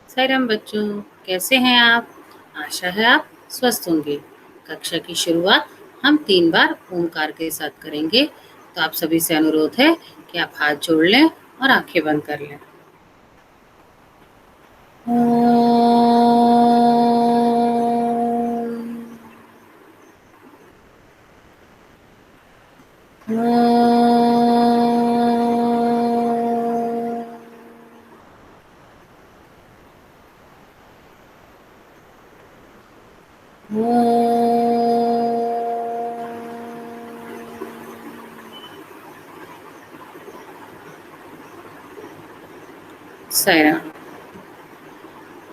साईराम बच्चों, कैसे हैं आप? आशा है आप स्वस्थ होंगे। कक्षा की शुरुआत हम 3 बार ओंकार के साथ करेंगे, तो आप सभी से अनुरोध है कि आप हाथ जोड़ लें और आंखें बंद कर लें। ओम। साईराम।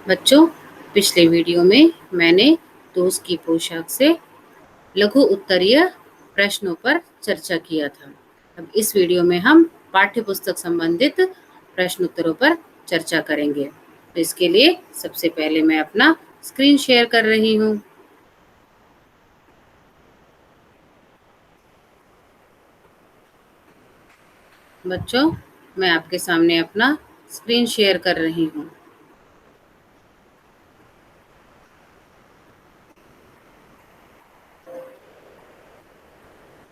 बच्चों, पिछले वीडियो में मैंने दोस्त की पोशाक से लघु उत्तरीय प्रश्नों पर चर्चा किया था। अब इस वीडियो में हम पाठ्य पुस्तक संबंधित प्रश्न उत्तरों पर चर्चा करेंगे। तो इसके लिए सबसे पहले मैं अपना स्क्रीन शेयर कर रही हूँ। बच्चों, मैं आपके सामने अपना स्क्रीन शेयर कर रही हूँ।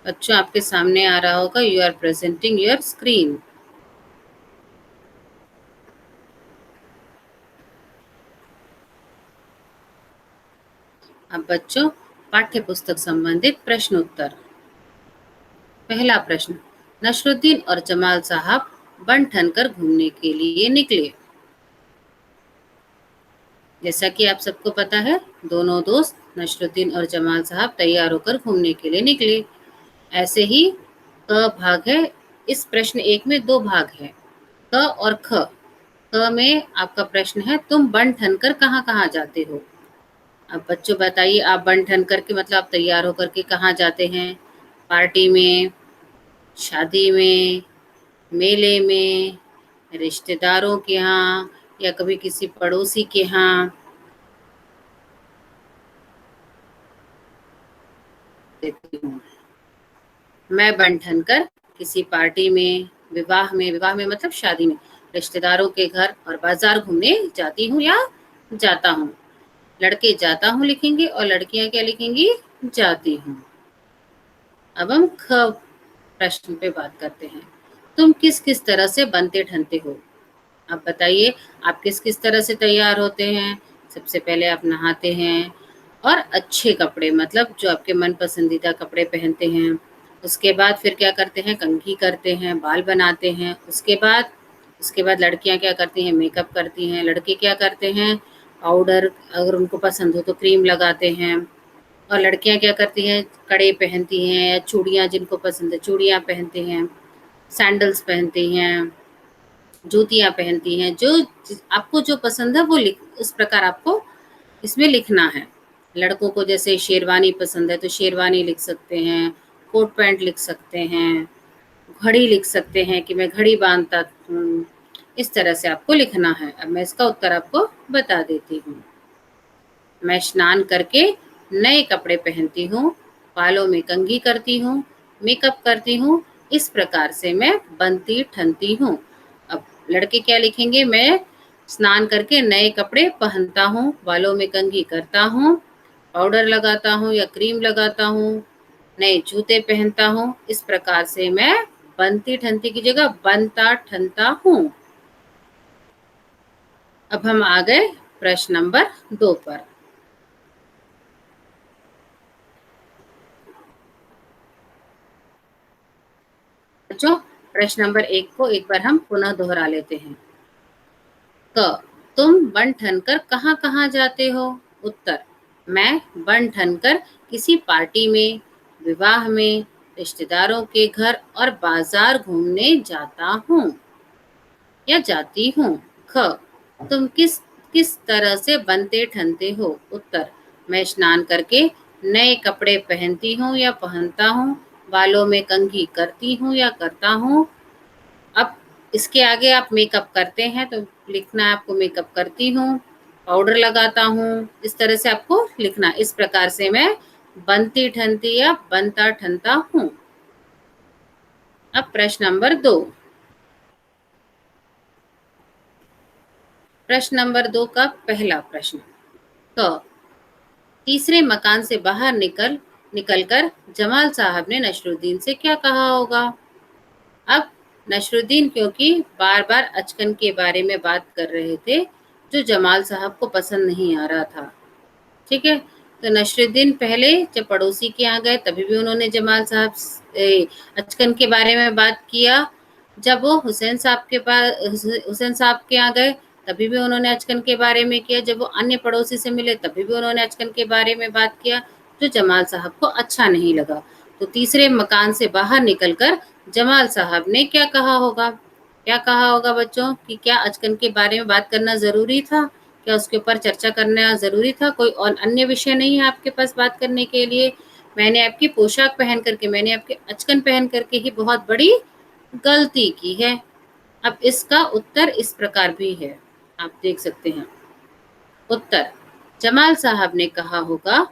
बच्चों, आपके सामने आ रहा होगा, you are presenting your screen. अब बच्चों, पाठ्य पुस्तक संबंधित प्रश्न उत्तर। पहला प्रश्न, नसरुद्दीन और जमाल साहब बन ठन कर घूमने के लिए निकले। जैसा कि आप सबको पता है, दोनों दोस्त नसरुद्दीन और जमाल साहब तैयार होकर घूमने के लिए निकले। ऐसे ही क भाग है। इस प्रश्न एक में 2 भाग है, क और ख। क में आपका प्रश्न है, तुम बन ठन कर कहाँ कहाँ जाते हो। अब बच्चों बताइए, आप बन ठन करके मतलब आप तैयार होकर के कहाँ जाते हैं? पार्टी में, शादी में, मेले में, रिश्तेदारों के यहाँ या कभी किसी पड़ोसी के यहाँ। देती हूँ। मैं बन ठन कर किसी पार्टी में, विवाह में मतलब शादी में, रिश्तेदारों के घर और बाजार घूमने जाती हूँ या जाता हूँ। लड़के जाता हूँ लिखेंगे और लड़कियां क्या लिखेंगी? जाती हूँ। अब हम ख प्रश्न पे बात करते हैं। तुम किस किस तरह से बनते ठनते हो? आप बताइए, आप किस किस तरह से तैयार होते हैं? सबसे पहले आप नहाते हैं और अच्छे कपड़े मतलब जो आपके मन पसंदीदा कपड़े पहनते हैं। उसके बाद फिर क्या करते हैं? कंघी करते हैं, बाल बनाते हैं। उसके बाद लड़कियां क्या करती हैं? मेकअप करती हैं। लड़के क्या करते हैं? पाउडर, अगर उनको पसंद हो तो क्रीम लगाते हैं। और लड़कियां क्या करती हैं? कड़े पहनती हैं या चूड़ियां, जिनको पसंद है चूड़ियां पहनती हैं, सैंडल्स पहनती हैं, जूतियाँ पहनती हैं। जो आपको जो पसंद है वो लिख इस प्रकार आपको इसमें लिखना है। लड़कों को जैसे शेरवानी पसंद है तो शेरवानी लिख सकते हैं, कोट पैंट लिख सकते हैं, घड़ी लिख सकते हैं कि मैं घड़ी बांधता हूँ। इस तरह से आपको लिखना है। अब मैं इसका उत्तर आपको बता देती हूँ। मैं स्नान करके नए कपड़े पहनती हूँ, बालों में कंघी करती हूँ, मेकअप करती हूँ। इस प्रकार से मैं बनती ठनती हूँ। अब लड़के क्या लिखेंगे? मैं स्नान करके नए कपड़े पहनता हूँ, बालों में कंघी करता हूँ, पाउडर लगाता हूँ या क्रीम लगाता हूँ, नए जूते पहनता हूँ। इस प्रकार से मैं बनती ठनती की जगह बनता ठनता हूँ। अब हम आ गए प्रश्न नंबर 2 पर। बच्चों, प्रश्न नंबर 1 को एक बार हम पुनः दोहरा लेते हैं। क, तुम बन ठन कर कहाँ कहाँ जाते हो? उत्तर, मैं बन ठन कर किसी पार्टी में, विवाह में, रिश्तेदारों के घर और बाजार घूमने जाता हूँ या जाती हूँ। ख, तुम किस किस तरह से बनते ठनते हो? उत्तर, मैं स्नान करके नए कपड़े पहनती हूँ या पहनता हूँ, बालों में कंघी करती हूँ या करता हूँ। अब इसके आगे आप मेकअप करते हैं तो लिखना है आपको, मेकअप करती हूँ, पाउडर लगाता हूँ। इस तरह से आपको लिखना। इस प्रकार से मैं बनती ठनती या बनता ठनता हूँ। अब प्रश्न नंबर 2। प्रश्न नंबर 2 का पहला प्रश्न। क, तीसरे मकान से बाहर निकलकर जमाल साहब ने नसरुद्दीन से क्या कहा होगा? अब नसरुद्दीन क्योंकि बार बार अचकन के बारे में बात कर रहे थे, जो जमाल साहब को पसंद नहीं आ रहा था। ठीक है, तो नसरुद्दीन पहले जब पड़ोसी के यहाँ गए तभी भी उन्होंने जमाल साहब अचकन के बारे में बात किया। जब वो हुसैन साहब के यहाँ गए तभी भी उन्होंने अचकन के बारे में किया। जब वो अन्य पड़ोसी से मिले तभी भी उन्होंने अचकन के बारे में बात किया, जो जमाल साहब को अच्छा नहीं लगा। तो तीसरे मकान से बाहर निकलकर जमाल साहब ने क्या कहा होगा? क्या कहा होगा बच्चों कि क्या अचकन के बारे में बात करना जरूरी था? क्या उसके ऊपर चर्चा करना जरूरी था? कोई और अन्य विषय नहीं है आपके पास बात करने के लिए? मैंने आपकी पोशाक पहन करके, मैंने आपके अचकन पहन करके ही बहुत बड़ी गलती की है। अब इसका उत्तर इस प्रकार भी है, आप देख सकते हैं। उत्तर, जमाल साहब ने कहा होगा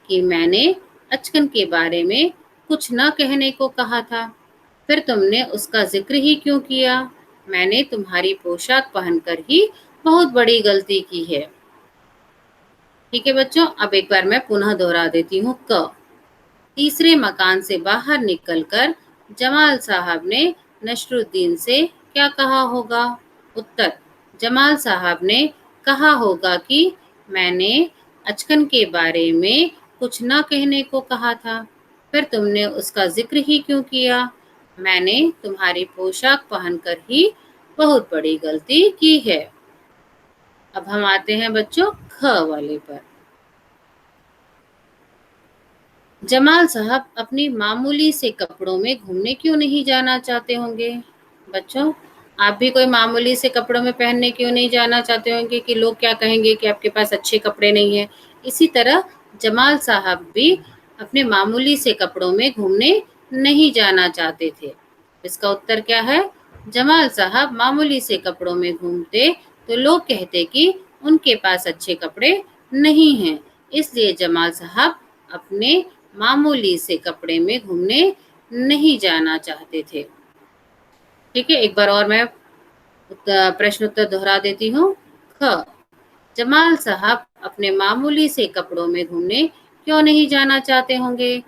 कि मैंने अचकन के बारे में कुछ न कहने को कहा था, फिर तुमने उसका जिक्र ही क्यों किया? मैंने तुम्हारी पोशाक पहनकर ही बहुत बड़ी गलती की है। ठीक है बच्चों, अब एक बार मैं पुनः दोहरा देती हूँ। क, तीसरे मकान से बाहर निकलकर जमाल साहब ने नसरुद्दीन से क्या कहा होगा? उत्तर, जमाल साहब ने कहा होगा कि मैंने अचकन के बारे में कुछ न कहने को कहा था, फिर तुमने उसका जिक्र ही क्यों किया? मैंने तुम्हारी पोशाक पहनकर ही बहुत बड़ी गलती की है। अब हम आते हैं बच्चों ख वाले पर। जमाल साहब अपनी मामूली से कपड़ों में घूमने क्यों नहीं जाना चाहते होंगे? बच्चों, आप भी कोई मामूली से कपड़ों में पहनने क्यों नहीं जाना चाहते होंगे कि लोग क्या कहेंगे कि आपके पास अच्छे कपड़े नहीं है? इसी तरह जमाल साहब भी अपने मामूली से कपड़ों में घूमने नहीं जाना चाहते थे। इसका उत्तर क्या है? जमाल साहब मामूली से कपड़ों में घूमते तो लोग कहते कि उनके पास अच्छे कपड़े नहीं हैं, इसलिए जमाल साहब अपने मामूली से कपड़े में घूमने नहीं जाना चाहते थे। ठीक है, एक बार और मैं प्रश्न उत्तर दोहरा देती हूँ। ख, जमाल साहब अपने मामूली से कपड़ों में घूमने क्यों नहीं जाना चाहते होंगे?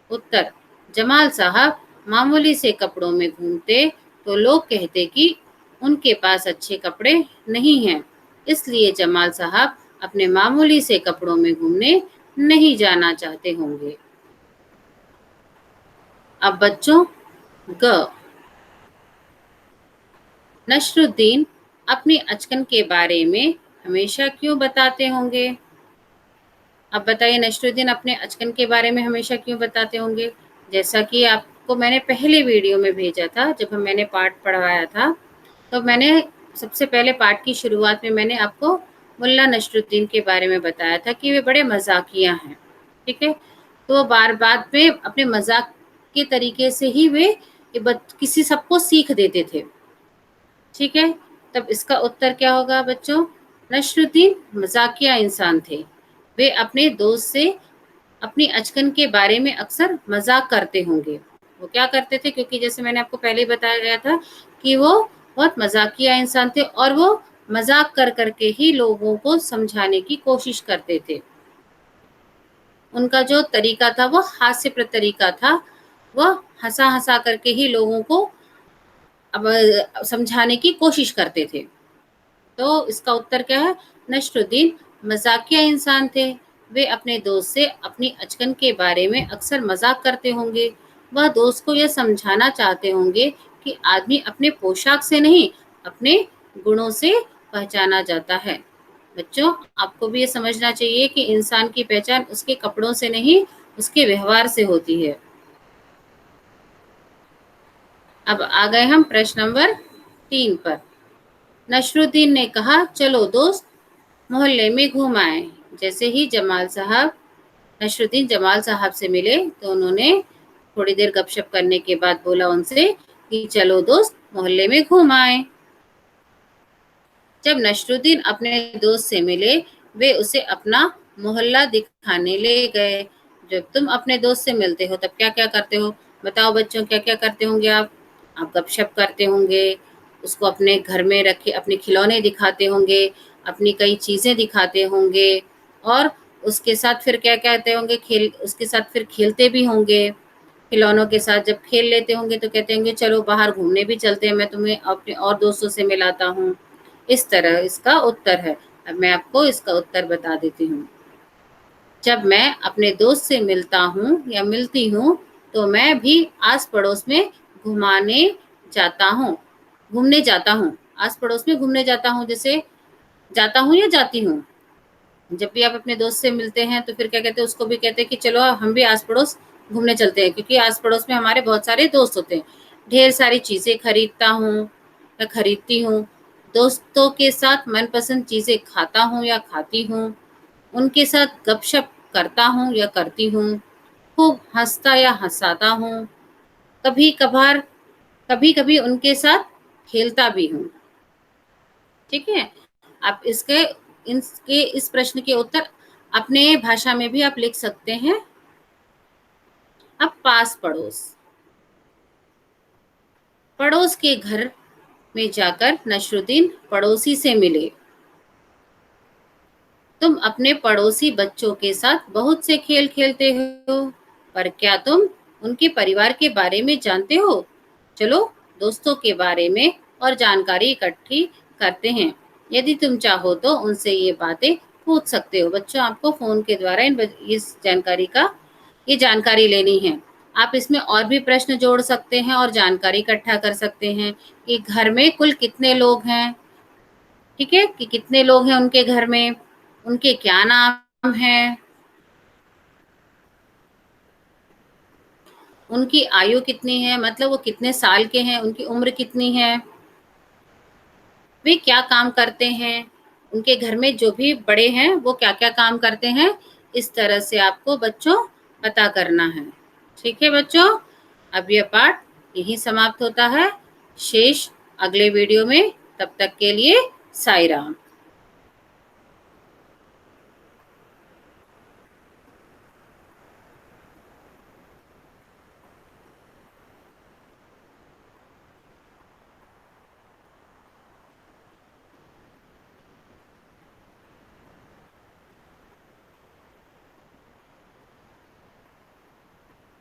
उत्तर, जमाल साहब मामूली से कपड़ों में घूमते तो लोग कहते कि उनके पास अच्छे कपड़े नहीं हैं, इसलिए जमाल साहब अपने मामूली से कपड़ों में घूमने नहीं जाना चाहते होंगे। अब बच्चों ग, नसरुद्दीन अपनी अचकन के बारे में हमेशा क्यों बताते होंगे? अब बताइए, नसरुद्दीन अपने अचकन के बारे में हमेशा क्यों बताते होंगे? जैसा कि आपको मैंने पहले वीडियो में भेजा था, जब मैंने पाठ पढ़वाया था, तो मैंने सबसे पहले पाठ की शुरुआत में मैंने आपको मुल्ला नसरुद्दीन के बारे में बताया था कि वे बड़े मजाकिया हैं। ठीक है, तो वो बार बार में अपने मजाक के तरीके से ही वे किसी सबको सीख देते थे। ठीक है, तब इसका उत्तर क्या होगा बच्चों? नसरुद्दीन मजाकिया इंसान थे। वे अपने दोस्त से अपनी अचकन के बारे में अक्सर मजाक करते होंगे। वो क्या करते थे? क्योंकि जैसे मैंने आपको पहले ही बताया गया था कि वो बहुत मजाकिया इंसान थे और वो मजाक कर करके ही लोगों को समझाने की कोशिश करते थे। उनका जो तरीका था वो हास्यप्रद तरीका था। वह हंसा हंसा करके ही लोगों को अब समझाने की कोशिश करते थे। तो इसका उत्तर क्या है? नसरुद्दीन मजाकिया इंसान थे। वे अपने दोस्त से अपनी अचकन के बारे में अक्सर मजाक करते होंगे। वह दोस्त को यह समझाना चाहते होंगे कि आदमी अपने पोशाक से नहीं, अपने गुणों से पहचाना जाता है। बच्चों, आपको भी ये समझना चाहिए कि इंसान की पहचान उसके कपड़ों से नहीं, उसके व्यवहार से होती है। अब आ गए हम प्रश्न नंबर 3 पर। नसरुद्दीन ने कहा, चलो दोस्त मोहल्ले में घूम आए। जैसे ही नसरुद्दीन जमाल साहब से मिले तो उन्होंने थोड़ी देर गपशप करने के बाद बोला उनसे कि चलो दोस्त मोहल्ले में घूम आए। जब नसरुद्दीन अपने दोस्त से मिले, वे उसे अपना मोहल्ला दिखाने ले गए। जब तुम अपने दोस्त से मिलते हो तब क्या क्या करते हो? बताओ बच्चों, क्या क्या करते होंगे आप? आप गपशप करते होंगे, उसको अपने घर में रखे अपने खिलौने दिखाते होंगे, अपनी कई चीज़ें दिखाते होंगे और उसके साथ फिर क्या कहते होंगे उसके साथ फिर खेलते भी होंगे। खिलौनों के साथ जब खेल लेते होंगे तो कहते होंगे चलो बाहर घूमने भी चलते हैं, मैं तुम्हें अपने और दोस्तों से मिलाता हूँ। इस तरह इसका उत्तर है। अब मैं आपको इसका उत्तर बता देती हूँ। जब मैं अपने दोस्त से मिलता हूँ या मिलती हूँ तो मैं भी आस-पड़ोस में घुमाने जाता हूँ घूमने जाता हूँ। आस-पड़ोस में घूमने जाता हूँ जैसे जाता हूँ या जाती हूँ। जब भी आप अपने दोस्त से मिलते हैं तो फिर क्या कहते हैं उसको भी कहते हैं कि चलो हम भी आस-पड़ोस घूमने चलते हैं क्योंकि आस-पड़ोस में हमारे बहुत सारे दोस्त होते हैं। ढेर सारी चीज़ें खरीदता हूँ या खरीदती हूँ। दोस्तों के साथ मनपसंद चीज़ें खाता हूँ या खाती हूँ। उनके साथ गपशप करता हूँ या करती हूँ। खूब हँसता या हँसाता हूँ। कभी-कभार कभी-कभी उनके साथ खेलता भी हूँ। ठीक है? आप इसके इस प्रश्न के उत्तर अपने भाषा में भी आप लिख सकते हैं। अब पास-पड़ोस। पड़ोस के घर में जाकर नसरुद्दीन पड़ोसी से मिले। तुम अपने पड़ोसी बच्चों के साथ बहुत से खेल खेलते हो, पर क्या तुम उनके परिवार के बारे में जानते हो? चलो दोस्तों के बारे में और जानकारी इकट्ठी करते हैं। यदि तुम चाहो तो उनसे ये बातें पूछ सकते हो। बच्चों आपको फ़ोन के द्वारा इस जानकारी का ये जानकारी लेनी है। आप इसमें और भी प्रश्न जोड़ सकते हैं और जानकारी इकट्ठा कर सकते हैं कि घर में कुल कितने लोग हैं, ठीक है? कि कितने लोग हैं उनके घर में, उनके क्या नाम हैं, उनकी आयु कितनी है मतलब वो कितने साल के हैं, उनकी उम्र कितनी है, वे क्या काम करते हैं, उनके घर में जो भी बड़े हैं वो क्या-क्या काम करते हैं, इस तरह से आपको बच्चों पता करना है। ठीक है बच्चों? अब यह पाठ यहीं समाप्त होता है। शेष अगले वीडियो में, तब तक के लिए साई राम।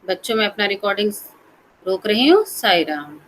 बच्चों मैं अपना रिकॉर्डिंग रोक रही हूँ। साई राम।